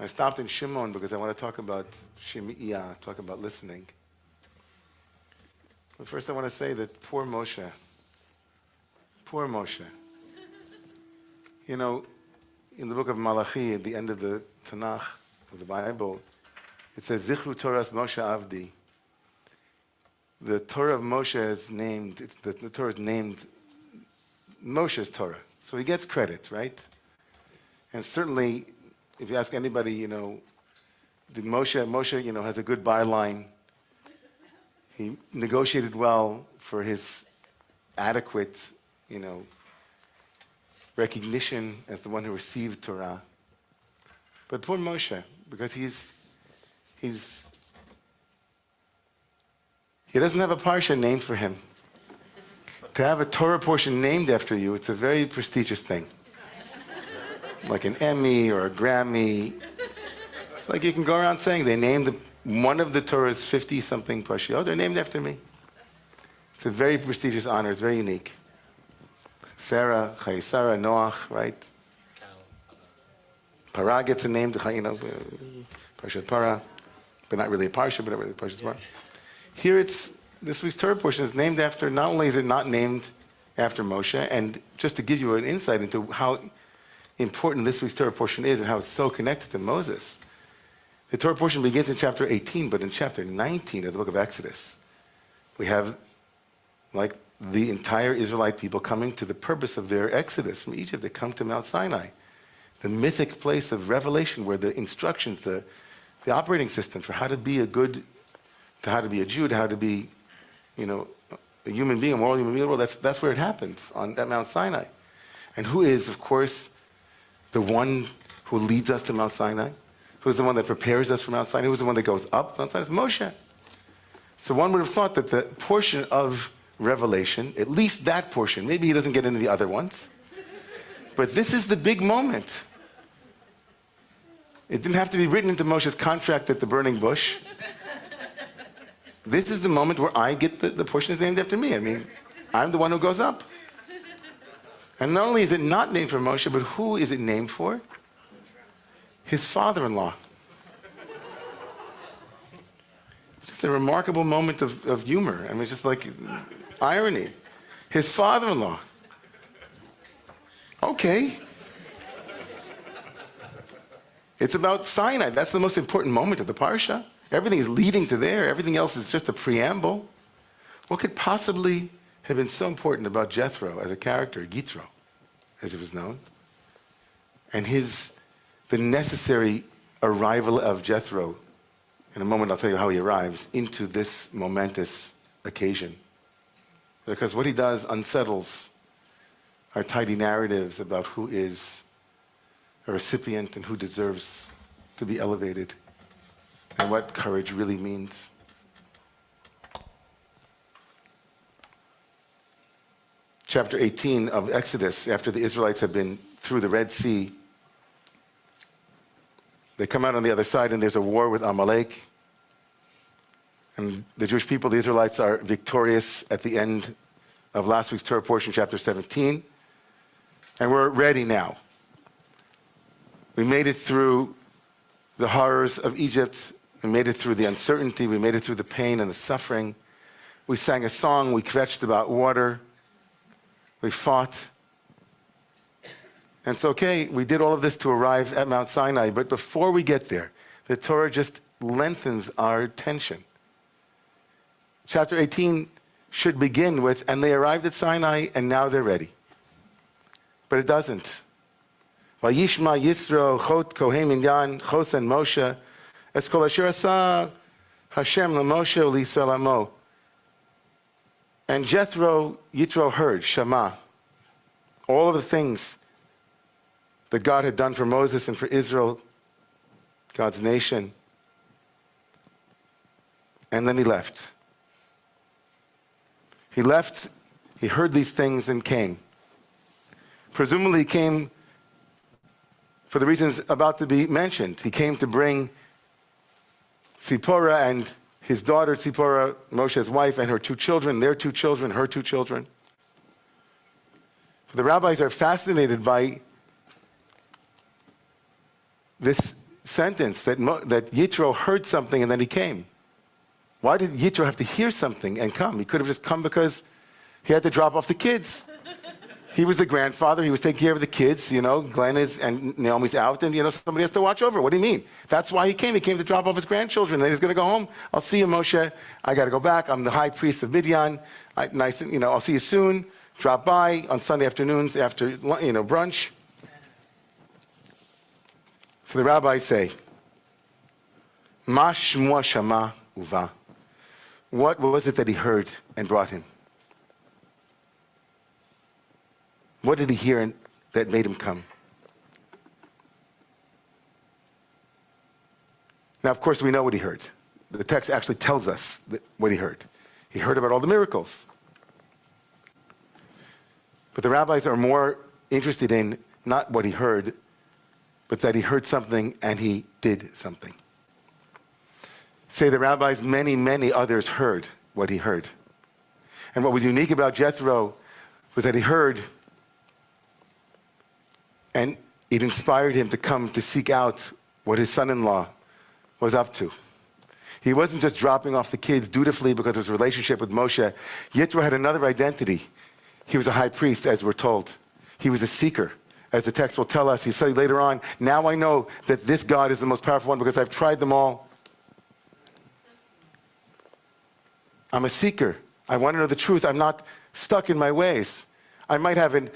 I stopped in Shimon because I want to talk about Shemi'iyah, talk about listening. But first I want to say that poor Moshe. Poor Moshe. You know, in the book of Malachi, at the end of the Tanakh, of the Bible, it says, Zichru Torahs Moshe Avdi. The Torah of Moshe is named, the Torah is named Moshe's Torah. So he gets credit, right? And certainly, if you ask anybody, you know, Moshe, you know, has a good byline. He negotiated well for his adequate, you know, recognition as the one who received Torah. But poor Moshe, because he doesn't have a parsha named for him. To have a Torah portion named after you, it's a very prestigious thing. Like an Emmy or a Grammy. It's like you can go around saying they named one of the Torah's 50-something Parshiyot. They're named after me. It's a very prestigious honor. It's very unique. Sarah, Chayesara, Noach, right? Parah gets a name, you know, Parshat Parah, but not really a Parsha, but not really Parshat Parah. Here this week's Torah portion is named after, not only is it not named after Moshe, and just to give you an insight into how important this week's Torah portion is and how it's so connected to Moses. The Torah portion begins in chapter 18, but in chapter 19 of the book of Exodus, we have like the entire Israelite people coming to the purpose of their exodus from Egypt. They come to Mount Sinai, the mythic place of revelation where the instructions, the operating system for how to be a good, to how to be a Jew, to how to be, you know, a human being, a moral human being, that's where it happens, at Mount Sinai. And who is, of course, the one who leads us to Mount Sinai? Who's the one that prepares us for Mount Sinai? Who's the one that goes up Mount Sinai? It's Moshe. So one would have thought that the portion of Revelation, at least that portion, maybe he doesn't get into the other ones, but this is the big moment. It didn't have to be written into Moshe's contract at the burning bush. This is the moment where I get the portion is named after me. I mean, I'm the one who goes up. And not only is it not named for Moshe, but who is it named for? His father-in-law. It's just a remarkable moment of humor. I mean, it's just like irony. His father-in-law. Okay. It's about Sinai. That's the most important moment of the Parsha. Everything is leading to there. Everything else is just a preamble. What could possibly have been so important about Jethro as a character, Yitro, as it was known, and the necessary arrival of Jethro? In a moment, I'll tell you how he arrives into this momentous occasion. Because what he does unsettles our tidy narratives about who is a recipient and who deserves to be elevated, and what courage really means. Chapter 18 of Exodus, after the Israelites have been through the Red Sea, they come out on the other side and there's a war with Amalek. And the Jewish people, the Israelites, are victorious at the end of last week's Torah portion, chapter 17. And we're ready now. We made it through the horrors of Egypt. We made it through the uncertainty. We made it through the pain and the suffering. We sang a song. We kvetched about water. We fought. And it's okay. We did all of this to arrive at Mount Sinai. But before we get there, the Torah just lengthens our tension. Chapter 18 should begin with, and they arrived at Sinai, and now they're ready. But it doesn't. Vayishma Yisro Chot Kohen Minyan Chosen Moshe Es Kol Asher Asa Hashem LaMoshe U'Yisrael Amo. And Yitro heard, Shema, all of the things that God had done for Moses and for Israel, God's nation. And then he left. He left, he heard these things and came. Presumably he came for the reasons about to be mentioned. He came to bring Tzipporah and his daughter Tzipporah, Moshe's wife, and her two children, their two children, her two children. The rabbis are fascinated by this sentence that Yitro heard something and then he came. Why did Yitro have to hear something and come? He could have just come because he had to drop off the kids. He was the grandfather. He was taking care of the kids. Glenn is, and Naomi's out, and, somebody has to watch over. What do you mean? That's why he came. He came to drop off his grandchildren. Then he's going to go home. I'll see you, Moshe. I got to go back. I'm the high priest of Midian. I'll see you soon. Drop by on Sunday afternoons after, brunch. So the rabbis say, Ma shmua shama uva. What was it that he heard and brought him? What did he hear that made him come? Now, of course, we know what he heard. The text actually tells us what he heard. He heard about all the miracles. But the rabbis are more interested in not what he heard, but that he heard something and he did something. Say the rabbis, many, many others heard what he heard. And what was unique about Jethro was that he heard, and it inspired him to come to seek out what his son-in-law was up to. He wasn't just dropping off the kids dutifully because of his relationship with Moshe. Yitro had another identity. He was a high priest, as we're told. He was a seeker, as the text will tell us. He said later on, now I know that this God is the most powerful one because I've tried them all. I'm a seeker. I want to know the truth. I'm not stuck in my ways. I might have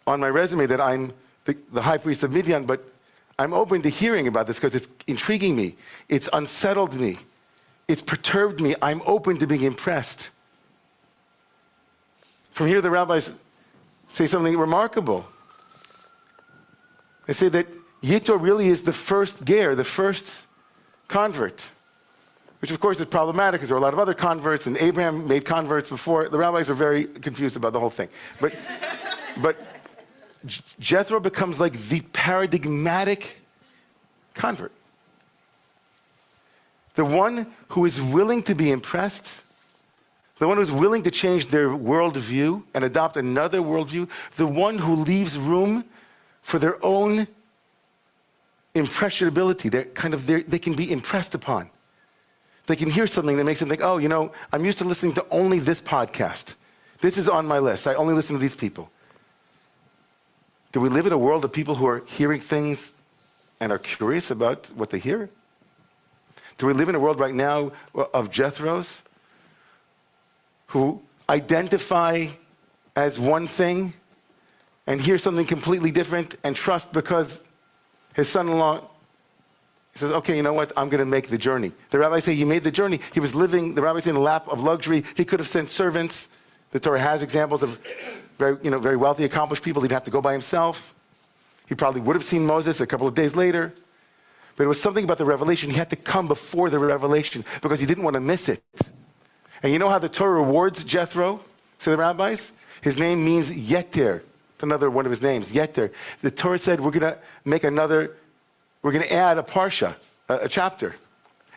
on my resume that I'm the high priest of Midian, but I'm open to hearing about this because it's intriguing me. It's unsettled me. It's perturbed me. I'm open to being impressed. From here, the rabbis say something remarkable. They say that Yitro really is the first ger, the first convert, which of course is problematic because there are a lot of other converts, and Abraham made converts before. The rabbis are very confused about the whole thing. But Jethro becomes like the paradigmatic convert. The one who is willing to be impressed, the one who's willing to change their worldview and adopt another worldview, the one who leaves room for their own impressionability. They can be impressed upon. They can hear something that makes them think, oh, I'm used to listening to only this podcast. This is on my list. I only listen to these people. Do we live in a world of people who are hearing things and are curious about what they hear? Do we live in a world right now of Jethros who identify as one thing and hear something completely different and trust because his son-in-law says, okay, you know what, I'm going to make the journey. The rabbis say he made the journey. He was living, the rabbis say, in the lap of luxury. He could have sent servants. The Torah has examples of very wealthy, accomplished people. He'd have to go by himself. He probably would have seen Moses a couple of days later. But it was something about the revelation. He had to come before the revelation because he didn't want to miss it. And you know how the Torah rewards Jethro, say the rabbis? His name means Yeter. It's another one of his names, Yeter. The Torah said we're going to add a Parsha, a chapter.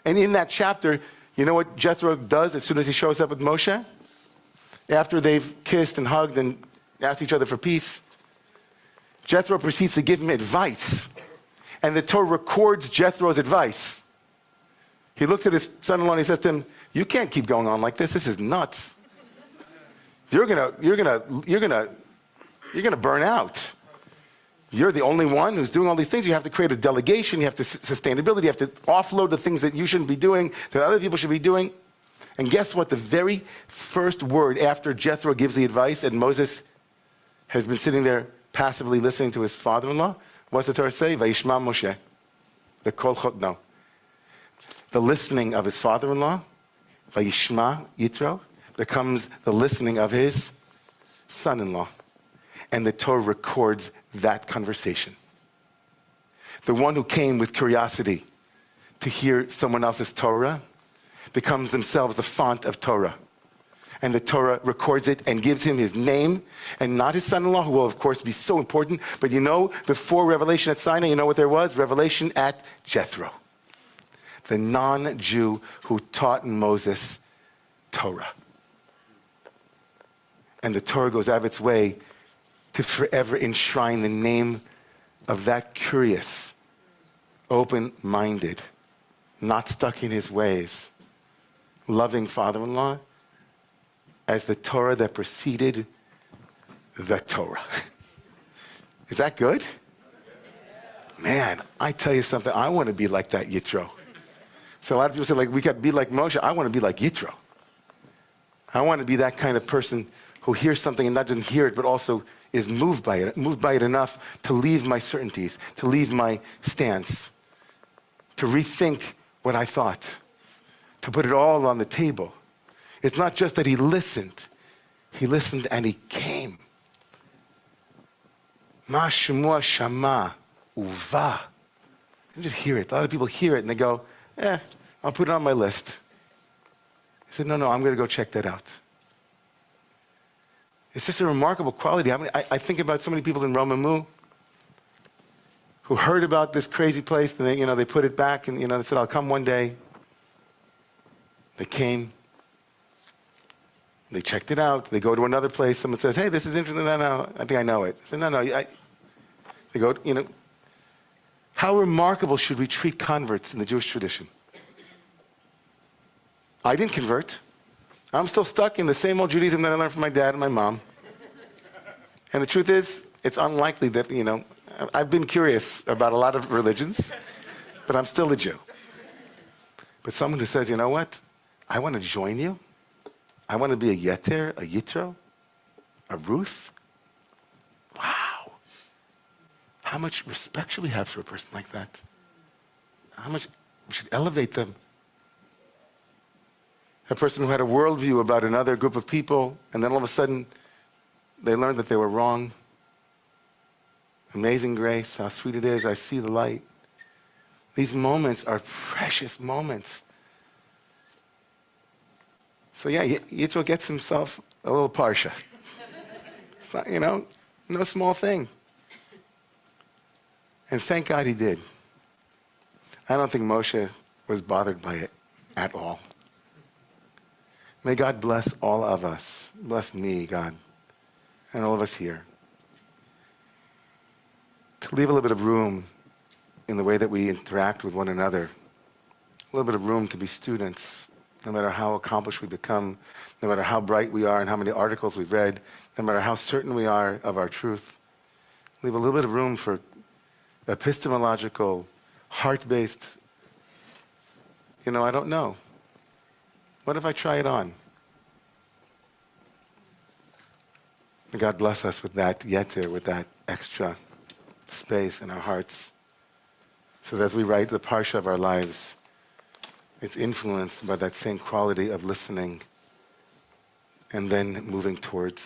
And in that chapter, you know what Jethro does as soon as he shows up with Moshe? After they've kissed and hugged and asked each other for peace, Jethro proceeds to give him advice. And the Torah records Jethro's advice. He looks at his son-in-law and he says to him, you can't keep going on like this. This is nuts. You're gonna burn out. You're the only one who's doing all these things. You have to create a delegation. You have to sustainability. You have to offload the things that you shouldn't be doing that other people should be doing. And guess what? The very first word after Jethro gives the advice and Moses has been sitting there passively listening to his father-in-law, what's the Torah say? Vayishma Moshe. The listening of his father-in-law, Vayishma Yitro, becomes the listening of his son-in-law. And the Torah records that conversation. The one who came with curiosity to hear someone else's Torah becomes themselves the font of Torah. And the Torah records it and gives him his name, and not his son-in-law, who will, of course, be so important. But before revelation at Sinai, you know what there was? Revelation at Jethro, the non-Jew who taught Moses Torah. And the Torah goes out of its way to forever enshrine the name of that curious, open-minded, not stuck in his ways, loving father-in-law as the Torah that preceded the Torah. Is that good? Man, I tell you something, I want to be like that Yitro. So a lot of people say, like, we got to be like Moshe. I want to be like Yitro. I want to be that kind of person who hears something and not just hear it, but also is moved by it enough to leave my certainties, to leave my stance, to rethink what I thought, to put it all on the table. It's not just that he listened and he came. Ma shemua shama uva. You just hear it. A lot of people hear it and they go, I'll put it on my list. He said, no, I'm going to go check that out. It's just a remarkable quality. I mean, I think about so many people in Romemu who heard about this crazy place and they put it back and they said, I'll come one day. They came. They checked it out. They go to another place. Someone says, hey, this is interesting. No, I think I know it. I said, no. They go, how remarkable should we treat converts in the Jewish tradition? I didn't convert. I'm still stuck in the same old Judaism that I learned from my dad and my mom. And the truth is, it's unlikely that, I've been curious about a lot of religions, but I'm still a Jew. But someone who says, you know what? I want to join you. I want to be a Yeter, a Yitro, a Ruth. Wow. How much respect should we have for a person like that? How much we should elevate them. A person who had a worldview about another group of people, and then all of a sudden, they learned that they were wrong. Amazing grace, how sweet it is, I see the light. These moments are precious moments. So yeah, Yitro gets himself a little Parsha. It's not, no small thing. And thank God he did. I don't think Moshe was bothered by it at all. May God bless all of us. Bless me, God, and all of us here. To leave a little bit of room in the way that we interact with one another. A little bit of room to be students, no matter how accomplished we become, no matter how bright we are and how many articles we've read, no matter how certain we are of our truth. Leave a little bit of room for epistemological, heart-based, I don't know. What if I try it on? May God bless us with that yeter, with that extra space in our hearts, so that as we write the Parsha of our lives, it's influenced by that same quality of listening and then moving towards